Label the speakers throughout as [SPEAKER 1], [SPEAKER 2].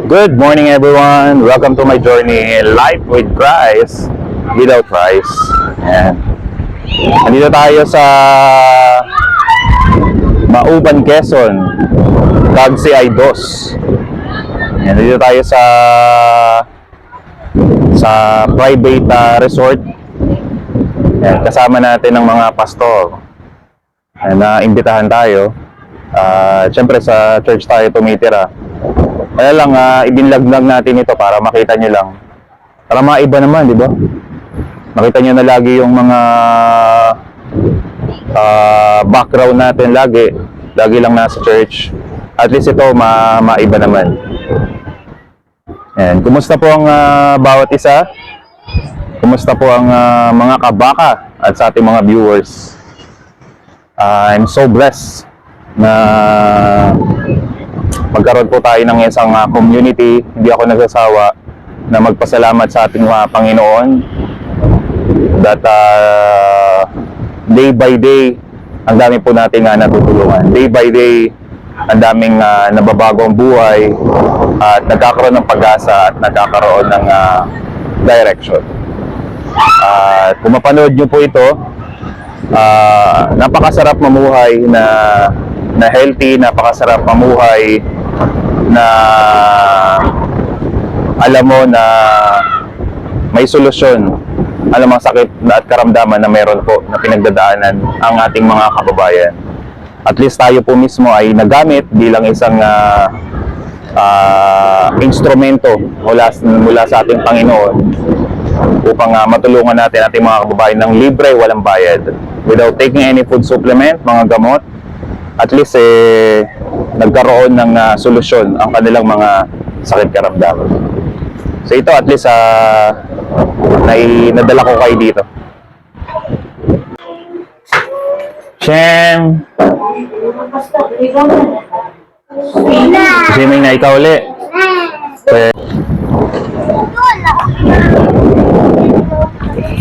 [SPEAKER 1] Good morning everyone! Welcome to my journey, Life with Christ, without Christ. Ayan. Nandito tayo sa Mauban, Quezon, Cagsi ay Dos. Ayan, nandito tayo sa private resort. Ayan, kasama natin ng mga pastor. Ayan, na-imbitahan tayo. Siyempre sa church tayo tumitira. Kaya lang, ibinlaglag natin ito para makita nyo lang. Para maiba naman, di ba? Makita nyo na lagi yung mga background natin lagi. Lagi lang nasa church. At least ito, maiba naman. Ayan. Kumusta po ang bawat isa? Kumusta po ang mga kabaka at sa ating mga viewers? I'm so blessed na magkaroon po tayo ng isang community. Hindi ako nagsasawa na magpasalamat sa ating mga Panginoon that day by day ang dami po nating natutulungan. Day by day ang daming nababagong buhay at nagkakaroon ng pag-asa at nagkakaroon ng direction. Kung mapanood nyo po ito, napakasarap mamuhay na healthy, napakasarap mamuhay na alam mo na may solusyon, alam ang sakit at karamdaman na meron po na pinagdadaanan ang ating mga kababayan. At least tayo po mismo ay nagamit bilang isang instrumento mula sa ating Panginoon upang matulungan natin ating mga kababayan ng libre, walang bayad, without taking any food supplement, mga gamot. At least nagkaroon ng solusyon ang kanilang mga sakit karamdaman. So ito at least nadala ko kayo dito. Shem! Swimming na ikaw ulit.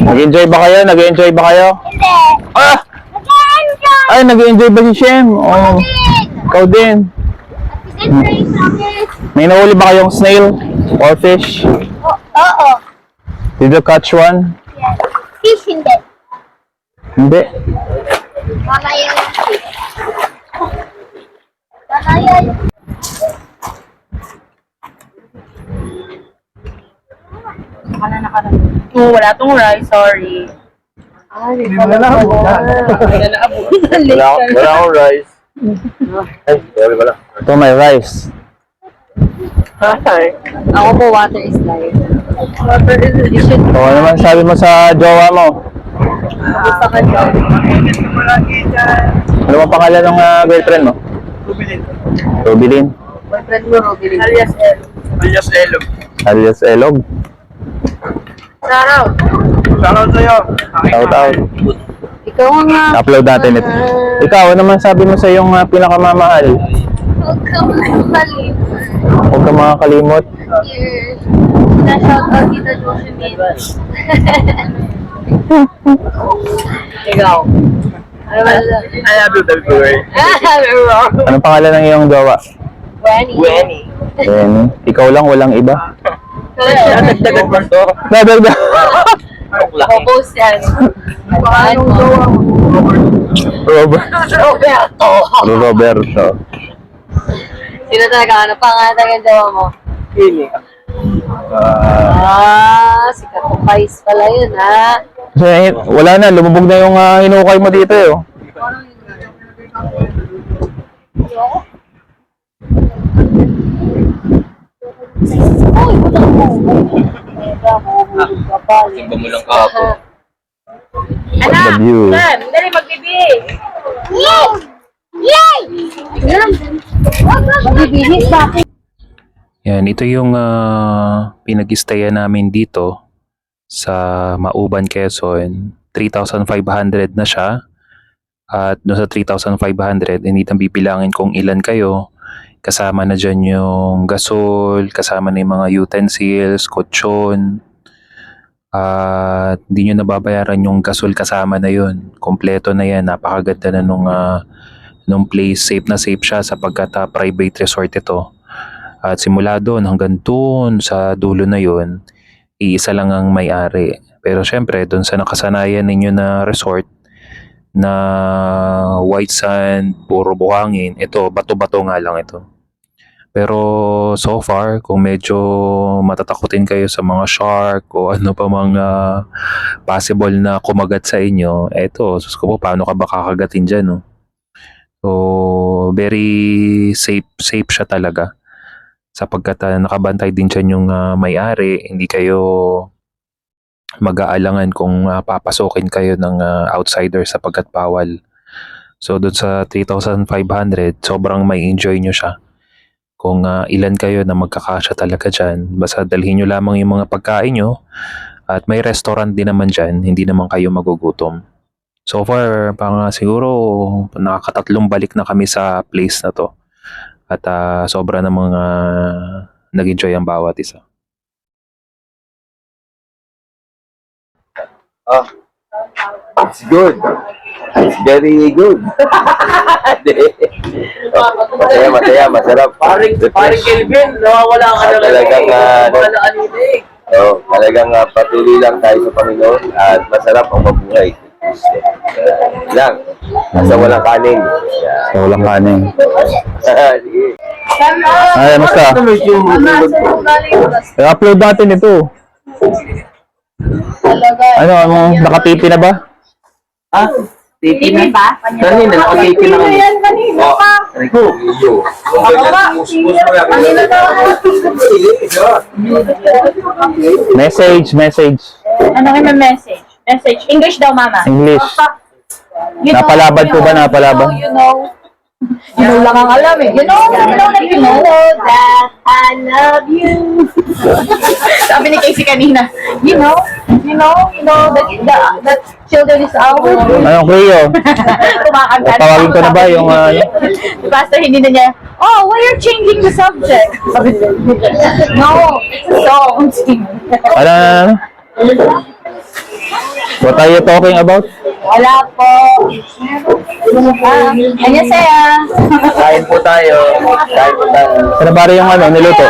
[SPEAKER 1] Nag-enjoy ba kayo? Nag-enjoy ba kayo?
[SPEAKER 2] Hindi.
[SPEAKER 1] Ah! Ay, nag-enjoy ba si Shem? Oh, ikaw din. May nahuli ba kayong snail or fish?
[SPEAKER 2] Oo.
[SPEAKER 1] Did you catch one?
[SPEAKER 2] Yes. Fish hindi.
[SPEAKER 1] Hindi.
[SPEAKER 2] Mama yun. Mama yun.
[SPEAKER 3] Wala tong rice, sorry.
[SPEAKER 2] Ay,
[SPEAKER 1] Wala akong rice. Ay, sorry pala. Ito may rice.
[SPEAKER 3] Sorry. Ako po, water is life. Water is life.
[SPEAKER 1] So, ano naman sabi mo sa jowa mo?
[SPEAKER 3] Gusto ka dyan.
[SPEAKER 1] Ano bang pangalan ng girlfriend mo?
[SPEAKER 4] Rubilin.
[SPEAKER 1] Rubilin.
[SPEAKER 3] Boyfriend mo, Ruby. Alias El.
[SPEAKER 4] Alias Elog.
[SPEAKER 1] Alias Elog.
[SPEAKER 3] Saraw.
[SPEAKER 4] Shoutout sa'yo.
[SPEAKER 1] Shout out.
[SPEAKER 3] Ikaw nga.
[SPEAKER 1] Upload natin ito. Ikaw, ano naman sabi mo sa iyong pinakamamahal?
[SPEAKER 2] Huwag ka makalimut.
[SPEAKER 1] Huwag ka makakalimot.
[SPEAKER 2] Cheers. Na-shout out kita, Josephine.
[SPEAKER 3] Ikaw. Ano ba?
[SPEAKER 4] I have you, February.
[SPEAKER 1] Anong pangalan ng iyong jowa?
[SPEAKER 3] Wenny.
[SPEAKER 4] Wenny.
[SPEAKER 1] Jenny. Ikaw lang, walang iba.
[SPEAKER 4] Nagdagan mo to.
[SPEAKER 1] Dadagdag.
[SPEAKER 3] Focus yan.
[SPEAKER 4] Paano gawa mo?
[SPEAKER 1] Robert.
[SPEAKER 3] Roberto.
[SPEAKER 1] Roberto.
[SPEAKER 3] Sino talaga? Ano pangalan ng jowa mo?
[SPEAKER 4] Wenny.
[SPEAKER 3] Sikat ng Vice pala yun, ha?
[SPEAKER 1] Kasi wala na, lumubog na yung hinukay mo dito eh. Oh.
[SPEAKER 2] Uy, putang mo.
[SPEAKER 4] Simba mo lang kahapon.
[SPEAKER 1] What's the view?
[SPEAKER 3] Dali, magbibig.
[SPEAKER 2] Yay! Yay! Magbibihis ba ako?
[SPEAKER 5] Yan, ito yung pinag-stayan namin dito sa Mauban, Quezon. 3,500 na siya. At doon sa 3,500, hindi nang bibilangin kung ilan kayo. Kasama na dyan yung gasol, kasama na yung mga utensils, kutsyon. At hindi nyo nababayaran yung gasol, kasama na yun. Kompleto na yan. Napakaganda na nung place. Safe na safe siya sapagkat private resort ito. At simula doon hanggang doon sa dulo na yon, iisa lang ang may-ari. Pero syempre, doon sa nakasanayan ninyo na resort na white sand, puro buhangin, ito, bato-bato nga lang ito. Pero so far, kung medyo matatakutin kayo sa mga shark o ano pa mga possible na kumagat sa inyo, eto, sus ko po, paano ka ba kakagatin dyan, no? So, very safe siya talaga. Sapagkat nakabantay din dyan yung may-ari, hindi kayo mag-aalangan kung papasokin kayo ng outsider sapagkat bawal. So, doon sa 3,500, sobrang may enjoy nyo siya. Kung ilan kayo na magkakasya talaga dyan, basta dalhin nyo lamang yung mga pagkain nyo at may restaurant din naman dyan, hindi naman kayo magugutom. So far, siguro nakakatatlong balik na kami sa place na to at sobra na mga nag-enjoy ang bawat isa.
[SPEAKER 6] It's good. It's very good. Masaya, masarap.
[SPEAKER 4] Paring Kelvin, nawawala ka na lang.
[SPEAKER 6] Talagang,
[SPEAKER 4] Wala ka nilig.
[SPEAKER 6] talagang patuloy lang tayo sa Panginoon at masarap ang mabuhay. Lang, sa walang kanin.
[SPEAKER 1] So, walang kanin.
[SPEAKER 6] Sige.
[SPEAKER 1] Ay, musta? I-upload natin ito. Ano, naka-TP na ba?
[SPEAKER 4] Titi na.
[SPEAKER 3] ba?
[SPEAKER 4] Kanina, nakatiti na kami.
[SPEAKER 1] Message.
[SPEAKER 3] Ano kayo message? Message. English daw, mama.
[SPEAKER 1] English.
[SPEAKER 3] You know,
[SPEAKER 1] Napalaban po ba? Napalaban?
[SPEAKER 3] You know. You know lang ang alam eh. You know that I love you. Sabi ni Casey kanina, you know that children is ours.
[SPEAKER 1] Anong Cleo?
[SPEAKER 3] Kumakanta.
[SPEAKER 1] Tawagin ko na ba yung
[SPEAKER 3] The pastor hindi na niya, oh, why you're changing the subject? Sabi niya, no, it's a song.
[SPEAKER 1] ano? What are you talking about?
[SPEAKER 3] Wala po. Kanya saya.
[SPEAKER 6] Kain po tayo.
[SPEAKER 1] Ano ba yung niluto?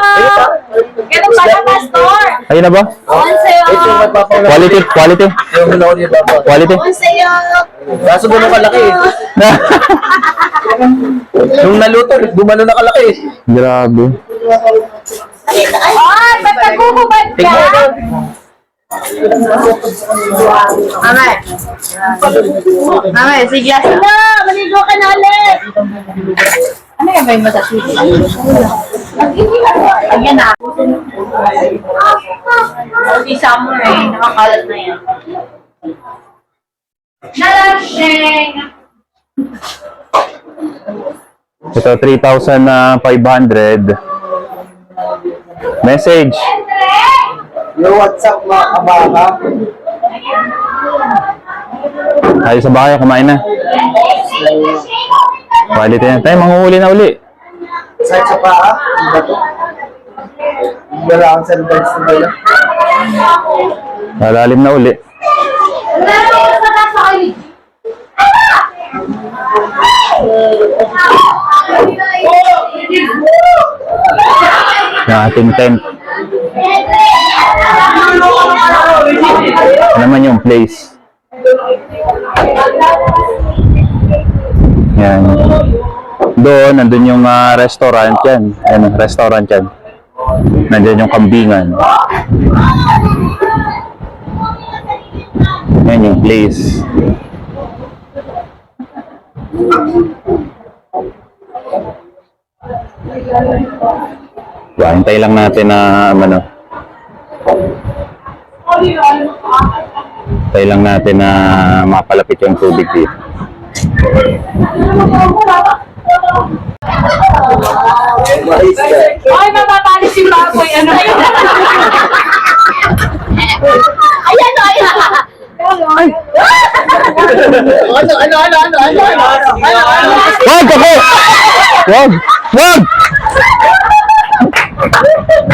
[SPEAKER 3] Ganun pala, pastor.
[SPEAKER 1] Ayun na ba?
[SPEAKER 3] Onseyo.
[SPEAKER 1] Quality.
[SPEAKER 6] Yung hinaw niya ba?
[SPEAKER 1] Quality.
[SPEAKER 3] Onseyo.
[SPEAKER 6] Kaso gano'n kalaki. Yung naluto, gumano na kalaki.
[SPEAKER 1] Grabe.
[SPEAKER 3] Ay, ba't naghuhubad ka? Mame, sige. Na, maligo ka na ulit. Ano yung ba yung masasito? Ayan na. Hindi summer eh. Nakakalat na yan. Nalasing!
[SPEAKER 1] Ito, 3,500. Message.
[SPEAKER 6] Yung WhatsApp mga kabaka.
[SPEAKER 1] Tayo sa bahay, kumain na. Quality na. Tayo, manguhuli na uli.
[SPEAKER 6] Sa paa. Wala akong sandals na wala.
[SPEAKER 1] Malalim na uli. Yung ating tent. Ano naman yung place? Yan. Doon, nandun yung restaurant yan. Yan, restaurant yan. Nandyan yung kambingan. Yan yung place. Hintay lang natin na hintay lang natin na mapalapit yung tubig dito.
[SPEAKER 3] Ay, mapapalis si Baboy. Ano yun? Ayan, ayan.
[SPEAKER 1] Wag ako! Wag!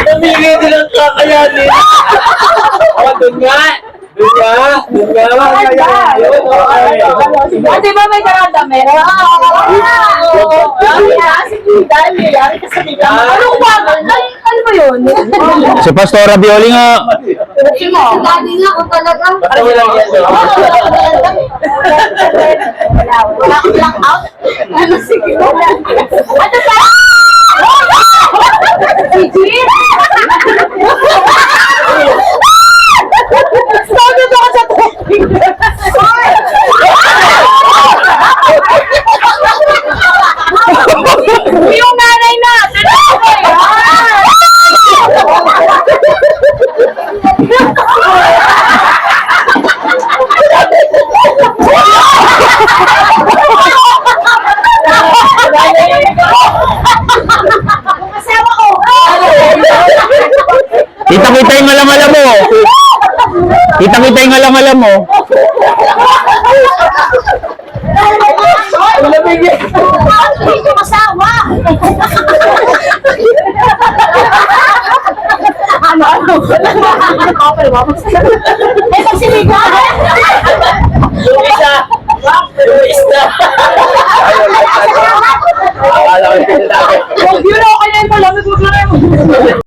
[SPEAKER 4] Namili nilang kakayanin. Doon nga.
[SPEAKER 3] Di ba may karanda meron? Anong bagal? Ano ba yun?
[SPEAKER 1] Si Pastora Bioli nga.
[SPEAKER 2] Lagi nga kung talagang
[SPEAKER 4] Ano wala yan?
[SPEAKER 3] Wala akong blackout? Ano sige? Ano ba? Si Jean? Sabi ko sa topic. Yung nanay natin. Kasama ko.
[SPEAKER 1] Kita-kita yung alam-alam mo. Kita-kita yung alam-alam mo.
[SPEAKER 3] Hindi ko kasama. Ano? Eh, magsiliga.
[SPEAKER 4] Yung isa! Yung isa! Akala ko yung pinatake.
[SPEAKER 3] Huwag yun ako kaya yung malamig.